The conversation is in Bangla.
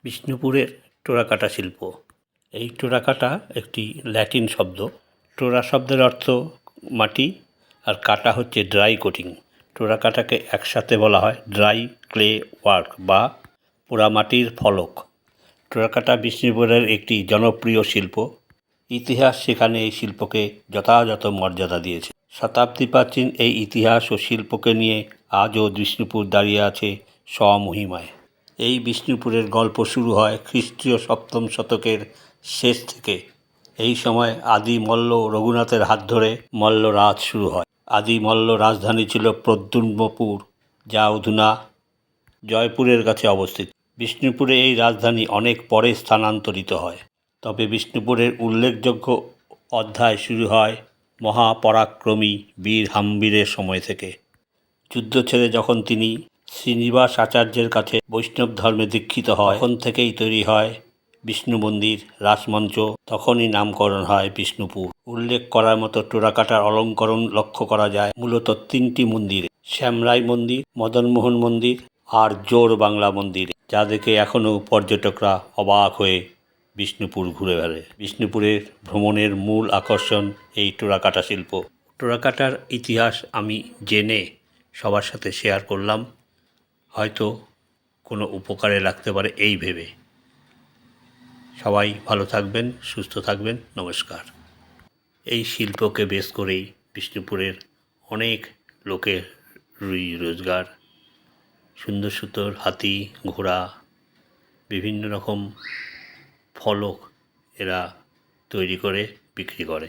বিষ্ণুপুরের টেরাকোটা শিল্প। এই টেরাকোটা একটি ল্যাটিন শব্দ। টেরা শব্দের অর্থ মাটি আর কাটা হচ্ছে ড্রাই কোটিং। টেরাকোটাকে একসাথে বলা হয় ড্রাই ক্লে ওয়ার্ক বা পোড়ামাটির ফলক। টেরাকোটা বিষ্ণুপুরের একটি জনপ্রিয় শিল্প। ইতিহাস সেখানে এই শিল্পকে যথাযথ মর্যাদা দিয়েছে। শতাব্দী প্রাচীন এই ইতিহাস ও শিল্পকে নিয়ে আজও বিষ্ণুপুর দাঁড়িয়ে আছে স্বমহিমায়। এই বিষ্ণুপুরের গল্প শুরু হয় খ্রিস্টীয় সপ্তম শতকের শেষ থেকে। এই সময় আদি মল্ল রঘুনাথের হাত ধরে মল্লরাজ শুরু হয়। আদি মল্ল রাজধানী ছিল প্রদ্যুম্নপুর, যা অধুনা জয়পুরের কাছে অবস্থিত। বিষ্ণুপুরে এই রাজধানী অনেক পরে স্থানান্তরিত হয়। তবে বিষ্ণুপুরের উল্লেখযোগ্য অধ্যায় শুরু হয় মহাপরাক্রমী বীর হাম্বিরের সময় থেকে। যুদ্ধ ছেড়ে যখন তিনি শ্রীনিবাস আচার্যের কাছে বৈষ্ণব ধর্মে দীক্ষিত হয়, তখন থেকেই তৈরি হয় বিষ্ণু মন্দির, রাসমঞ্চ, তখনই নামকরণ হয় বিষ্ণুপুর। উল্লেখ করার মতো টেরাকোটার অলঙ্করণ লক্ষ্য করা যায় মূলত তিনটি মন্দিরে: শ্যামরাই মন্দির, মদনমোহন মন্দির আর জোর বাংলা মন্দিরে, যা দেখে এখনও পর্যটকরা অবাক হয়ে বিষ্ণুপুর ঘুরে বেড়ায়। বিষ্ণুপুরের ভ্রমণের মূল আকর্ষণ এই টেরাকোটা শিল্প। টেরাকোটার ইতিহাস আমি জেনে সবার সাথে শেয়ার করলাম, হয়তো কোনো উপকারে লাগতে পারে এই ভেবে। সবাই ভালো থাকবেন, সুস্থ থাকবেন, নমস্কার। এই শিল্পকে বেস করেই বিষ্ণুপুরের অনেক লোকের রোজগার। সুন্দর সুন্দর হাতি, ঘোড়া, বিভিন্ন রকম ফলক এরা তৈরি করে বিক্রি করে।